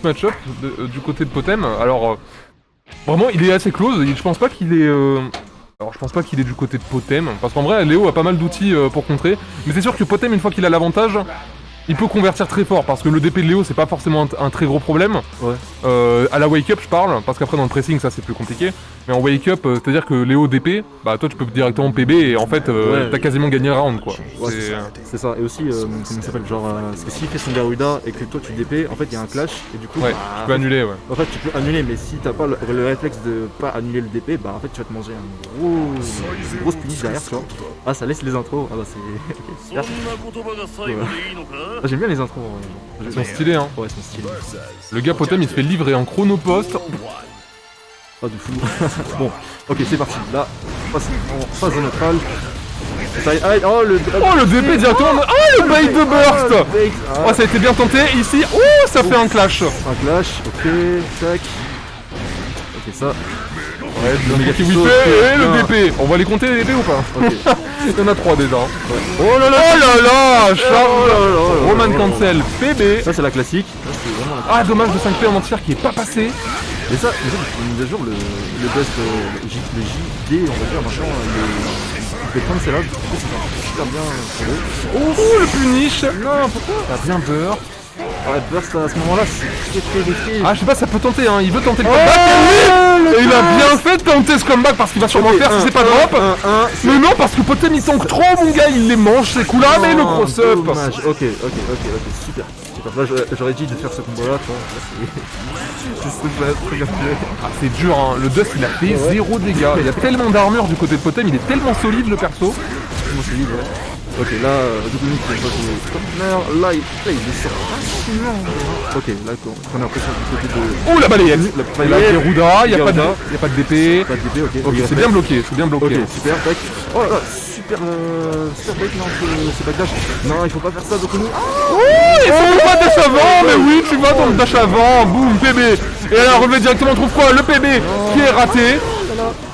match-up du côté de Potem. Alors, vraiment, il est assez close. Je pense pas qu'il est... Alors, je pense pas qu'il est du côté de Potem. Parce qu'en vrai, Léo a pas mal d'outils pour contrer. Mais c'est sûr que Potem, une fois qu'il a l'avantage... Il peut convertir très fort, parce que le DP de Léo, c'est pas forcément un très gros problème. Ouais. À la wake-up, je parle, parce qu'après dans le pressing, ça c'est plus compliqué. Mais en wake-up, c'est-à-dire que Léo DP, bah toi tu peux directement PB et en fait, t'as quasiment gagné le round, quoi. Ouais, c'est ça. Et aussi, comment ça s'appelle, genre, parce que s'il fait son Garuda et que toi tu DP, en fait il y a un clash, et du coup... Ouais, bah, tu peux annuler, ouais. En fait, tu peux annuler, mais si t'as pas le réflexe de pas annuler le DP, bah en fait tu vas te manger une grosse punish derrière, tu vois. Ah, ça laisse les intros, ah bah c'est... Ok, super. Ouais. Ah, j'aime bien les intros. Ils sont stylés, hein. Ouais, ils sont stylés. Le gars Potem, il se fait livrer en chronopost. Pas du fou. Bon, ok, c'est parti. Là, on passe de neutrale. Oh, le DP directement. Oh, le bait de burst. Oh, ça a été bien tenté. Ici, oh, ça fait un clash. Un clash, ok, tac. Ok, ça. Ouais, le méga kiwi et le DP. On va les compter les DP ou pas? Ok. Il y en a 3 déjà. Ouais. Oh là là, Charles. Roman Cancel, PB. Ça, c'est la classique. Ah, dommage de 5P en entière qui est pas passé. Et ça, une mise à jour, le best, le JD, on va dire, machin, il fait cancelable, du coup, c'est super bien pour eux. Oh, le punish. Non, pourquoi? T'as bien beurre. Ouais, burst à ce moment-là, c'est très risqué. Ah, je sais pas, ça peut tenter, hein. Il veut tenter le comeback. Et il a bien fait de tenter ce comeback parce qu'il va sûrement le faire si c'est pas drop. Mais non, parce que Potem il tank trop, mon gars, il les mange ces coups-là, mais le cross-up. Dommage, ok, super. Là, j'aurais dit de faire ce combo-là, tu vois. C'est très bien fait. Ah, c'est dur, hein. Le Dust, il a fait 0 dégâts. Il y a tellement d'armure du côté de Potem, il est tellement solide le perso. Tellement solide, ouais. Ok, là, Dougouni qui est pas de Topner. Là, il est facilement. Ok, là, on est après sur du côté de. Oh, la balayette. Il a Geruda, il n'y a pas de DP. Pas de DP, ok. Ok, c'est bien bloqué, Ok, super, tac. Oh là là, super break, non, c'est backdash. Non, il faut pas faire ça, Dougouni. Oh, il faut pas dash avant, mais oui, tu vas dans le dash avant, boum, PB. Et là, relevé directement, on trouve quoi? Le PB qui est raté.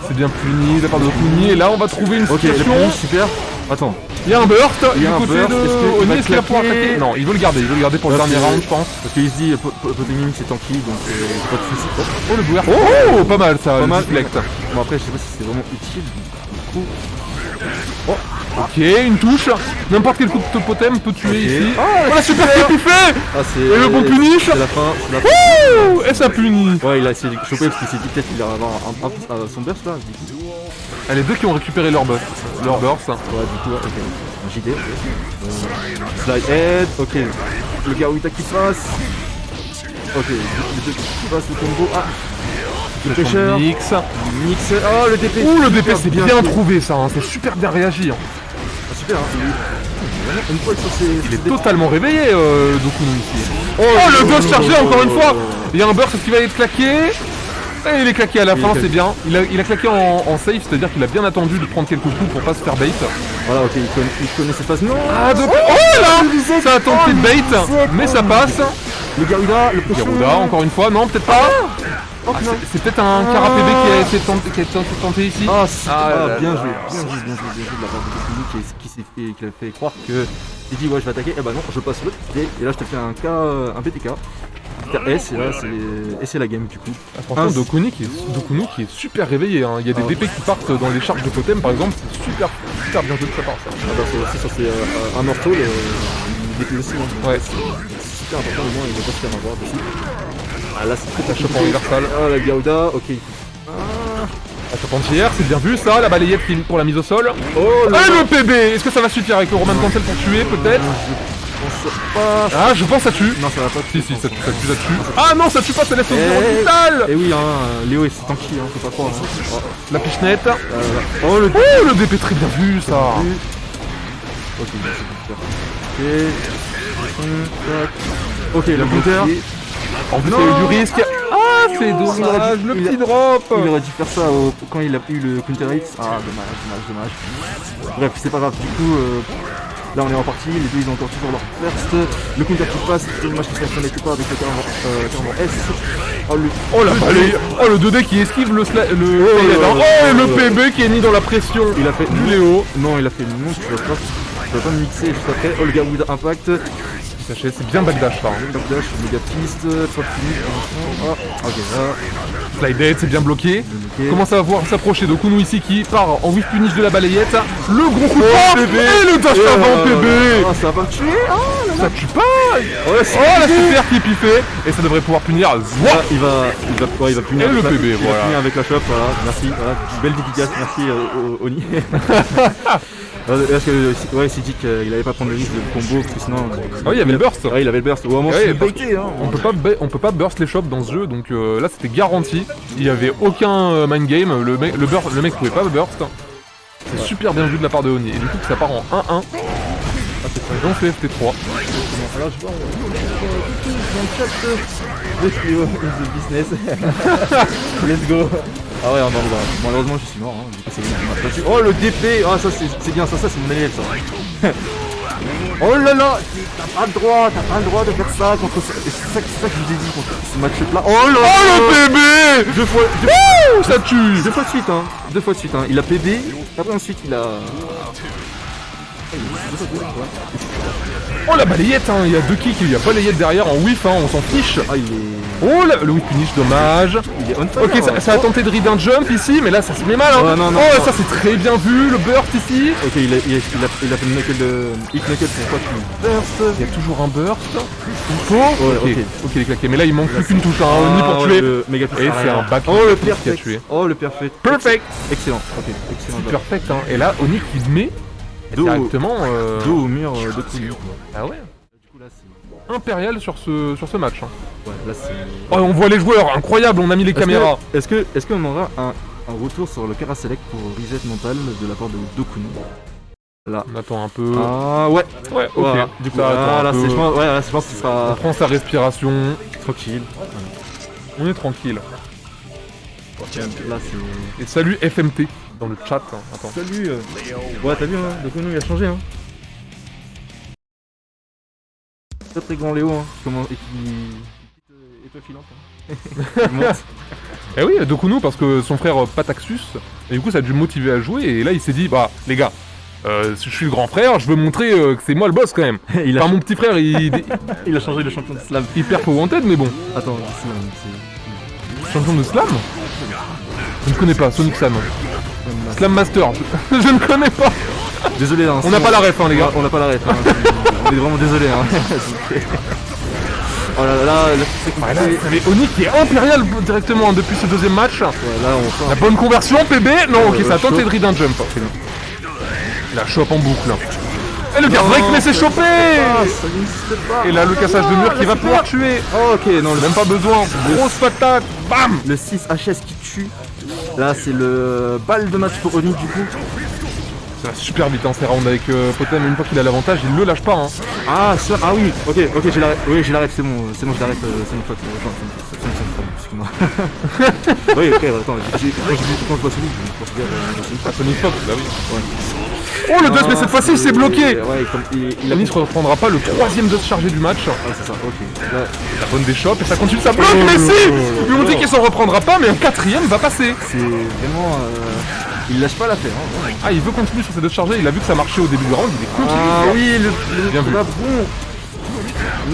C'est bien puni de la part de Dougouni, et là, on va trouver une situation. Ok, super. Attends. Il y a un burst du côté de Oni, est-ce qu'il va pouvoir attaquer? Non, il veut le garder pour le dernier round, je pense. Parce qu'il se dit, Potemkin c'est tanky, donc pas de soucis. Oh, le burst. Oh, pas mal ça, pas mal. deflect. Bon, après, je sais pas si c'est vraiment utile, du coup. Oh, ok, une touche. N'importe quel coup de Potem peut tuer ici. Oh, la super kill qu'il fait. Et le bon punish. C'est la fin. Ouh, et ça punit. Ouais, il a essayé de choper parce qu'il s'est dit peut-être qu'il va avoir son burst là, du coup. Ah, les deux qui ont récupéré leur burst. Ouais, du coup, ok. Un JD, ok. Slide head, ok. Le Garuda qui passe. Ok, le deux qui passe, le combo. Ah, le pêcheur. Mix. Oh, le DP. Ouh, le DP, c'est bien trouvé ça, hein. C'est super bien réagi. Hein. Ah, super, hein. Une fois sur ses... Il est totalement réveillé, Dougouni ici. Oh, le ghost chargé encore une fois. Il y a un burst qui va être claqué. Et il est claqué à la fin, c'est bien. Il a claqué en safe, c'est-à-dire qu'il a bien attendu de prendre quelques coups pour pas se faire bait. Voilà, ok, il connaît cette phase. Non. Ah, donc... Oh là, ça a tenté de bait, mais ça passe. Le Garuda, le potion. Garuda, encore une fois, non, peut-être pas. C'est peut-être un Cara PB qui a essayé de tenter ici. Bien joué de la part de Dougouni qui a fait croire que il dit ouais je vais attaquer, et bah non je passe l'autre et là je te fais un BTK. S et là c'est la game du coup. Franchement Dougouni qui est super réveillé, hein. Il y a des DP qui partent dans les charges de Potem par exemple, c'est super bien joué de sa part ça. C'est aussi sur un morceau, il DP aussi, hein. Ouais. C'est super important, au moins il va pas se faire avoir aussi. Ah là c'est très chope en universal. Ah la Garuda, ok. La chope entière, c'est bien vu ça, la balayette pour la mise au sol. Oh le PB. Est-ce que ça va suffire avec le Roman Cancel pour tuer peut-être? Ah, je pense que ça tue. Non, ça va pas. Si, ça tue. Ah non, ça tue pas, ça laisse au vital. Et oui, hein, Léo est tanky, hein, faut pas croire. Hein. La pichenette. Oh, le DP très bien vu, ça. Ok, c'est ok, la counter. En plus, il y a eu du risque. Ah, c'est dommage, le petit drop. Il aurait dû faire ça quand il a eu le counter hit. Ah, dommage. Bref, c'est pas grave, du coup... Là on est en partie, les deux ils ont encore toujours leur first. Le counter qui passe, c'est dommage qu'il ne se connecte pas avec le terrain S. Oh le 2D qui esquive le PB qui est mis dans la pression. Il a fait du Léo. Non, il a fait non, tu vas pas me mixer juste après. Oh le Garuda impact. caché, c'est bien backdash là. Hein. Backdash, méga piste, pop finish pour l'instant. Ah, ok, là. Slide head, c'est bien bloqué. Ok. Commence à voir s'approcher de Kuno ici qui part en whiff punish de la balayette. Le gros coup de Oh, pop bébé. et le dash avant bébé. Ah, ça va pas me tuer. Ça tue pas. Ouais, Oh la super qui est piffée. Et ça devrait pouvoir punir. Zouah. il va punir Et avec le la, PB, il va voilà. punir avec la shop, voilà, merci, voilà, belle dédicace, merci Oni. Parce que ouais, Sidic, il avait pas prendre le risque de combo, parce que sinon... Ah oui, il y avait le burst. Ouais, il avait le burst, ou à moins Ouais, c'est parce baité, hein. On peut pas burst les shops dans ce jeu, donc là c'était garanti. Il y avait aucun mind game, le mec pouvait pas burst. C'est super bien vu de la part de Oni. Et du coup ça part en 1-1. Ah, c'est très bien fait FT3. Alors je vois dans le chat de Cleo in the business. Let's go. Ah ouais, non, malheureusement je suis mort, hein. Du coup, c'est bien. Oh le DP, ah ça c'est bien, ça c'est mon élève ça. Oh là là, t'as pas le droit de faire ça contre ça. C'est ça que je vous ai dit contre ce match là. Oh là là, Oh le bébé. Deux fois Ça tue. de suite hein. Il a PB, après ensuite il a... Oh la balayette, hein. Il y a deux kicks, il y a balayette derrière en whiff, hein. On s'en fiche. Ah il est... Oh le whiff finish, dommage. Il est on fire. Ok, ça a tenté de read un jump ici, mais là ça se met mal. Hein. Ouais, non, oh, ça c'est très bien vu, le burst ici. Ok, il a fait le knuckle de... Hit knuckle pour quoi tu burst. Il y a toujours un burst. Oh, Ouais, ok, il est claqué. Mais là il manque plus qu'une touche, hein, Oni pour tuer. Et c'est un back oh, le qui a perfect. tué. Oh le perfect. Perfect. Excellent, ok, excellent. C'est perfect, hein. Et là, Oni qui met Dos- directement. Dos au mur de couilles. Ah ouais. Du coup là c'est... Impérial sur ce match. Hein. Ouais, là c'est... Oh, on voit les joueurs, incroyable, on a mis les caméras. Est-ce qu'on aura un retour sur le Kara Select pour reset mental de la part de Dokunu? Là. On attend un peu. Ah ouais. Ouais, ok. Voilà. Du coup, Ça attend là, un peu. je pense que ce On sera prend sa respiration. tranquille. On est tranquille. Là c'est... Et salut FMT dans le chat. Hein. Attends. Salut Ouais, t'as vu, hein, Dokunu il a changé, hein. Très très grand Léo, hein, et qui est étoile filante, hein. Il monte. Eh oui, Dokunu parce que son frère Pataxus, et du coup ça a dû le motiver à jouer, et là il s'est dit, bah les gars, je suis le grand frère, je veux montrer que c'est moi le boss quand même. Il a Enfin mon petit frère il a changé le champion de slam. il perd pour Wanted, mais bon. Attends, c'est... Champion de slam. Je ne connais pas, Sonic Sam. Slam Master, je ne connais pas. Désolé, hein, On n'a pas la ref, hein, les gars. On n'a pas la ref, hein. On est vraiment désolé, hein. Oh là là, c'est Ouais, là, compliqué. mais Oni qui est impérial directement hein, depuis ce deuxième match. Ouais, là on sent... La bonne conversion, PB. Non, ok, ça a tenté chope. de read un jump. La chope en boucle. Et le garde break, mais c'est chopé. Ah, ça n'existe pas. Et là, le cassage de mur qui va pouvoir tuer. Oh, ok, non, Même pas besoin. Grosse patate. Bam. le 6 HS qui tue. Là, c'est le balle de match pour Oni, du coup. Ça va super vite hein, ces rounds avec Potem. Une fois qu'il a l'avantage, il le lâche pas. Hein. Ah, ça, ah oui, ok, j'ai l'arrêt. Oui, j'ai l'arrêt, c'est bon, je l'arrête, c'est une faute. Excuse-moi. Oui, ok, attends, quand je vois celui, je considère c'est une faute. Sonic Fox, bah oui. Ouais. Oh le dust, mais cette fois-ci, il s'est bloqué. Ouais, comme il a Oni ne reprendra pas le troisième dust chargé du match. Ah, c'est ça, ok. Là, La bonne des chops et ça continue, ça bloque, mais si. Ils m'ont dit qu'il s'en reprendra pas, mais un quatrième va passer. c'est vraiment. Il lâche pas l'affaire. Hein. Ah, il veut continuer sur ses dust chargés. Il a vu que ça marchait au début du round, il est continu. Ah oui, Bien vu. là, bon.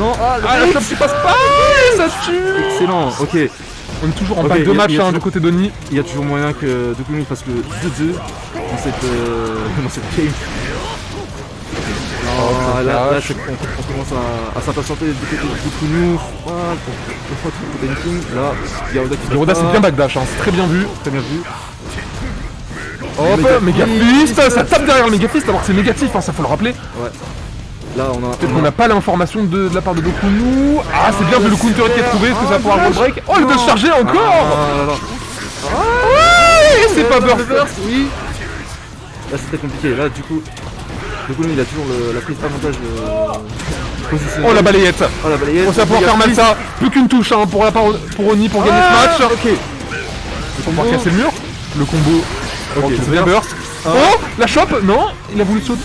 Non, Ah, la chope qui passe pas, ça tue. excellent, ok. On est toujours en Ok, back de y a- match y a hein, toujours- du côté d'Oni. Il y a toujours moyen que Dokunu fasse le 2-2 dans cette game. Non, là, on commence à s'impatienter du côté de Dokunu. Voilà, pour Banking. Là, Garuda qui Garuda c'est bien backdash, hein, c'est très bien vu. Très bien vu. Hop, Méga Megafist, Fist. ça tape derrière le Megafist alors que c'est négatif, hein, ça faut le rappeler. Ouais. Là, on a. Peut-être qu'on n'a pas l'information de la part de Dokunu. Ah, c'est bien vu le counter qui est trouvé, est-ce que ça va pouvoir le break? Oh, le dodge chargé encore. Ouais, c'est pas burst. Oui. Là, c'est très compliqué. Là, du coup, Dokunu il a toujours la prise avantage position. Oh, la balayette. Oh, la balayette. On va pouvoir faire mal ça. Plus qu'une touche hein, pour Oni pour gagner ce match. Ok. On va pouvoir casser le mur. Le combo. Ok, c'est c'est bien bien. burst. Oh, la chope, non, il a voulu sauter.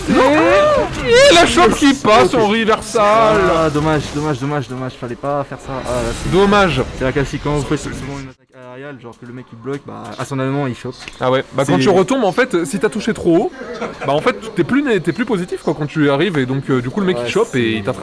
Et la chope qui passe en reversal. Ah, dommage, fallait pas faire ça. Ah, là, Dommage. c'est la classique, quand vous faites souvent une attaque aériale, genre que le mec il bloque, bah à son allemand il chope. Ah ouais, bah quand C'est- tu retombes en fait, si t'as touché trop haut, bah en fait t'es plus positif quoi quand tu arrives et donc du coup le mec Ouais, il chope c'est- et il t'attrape.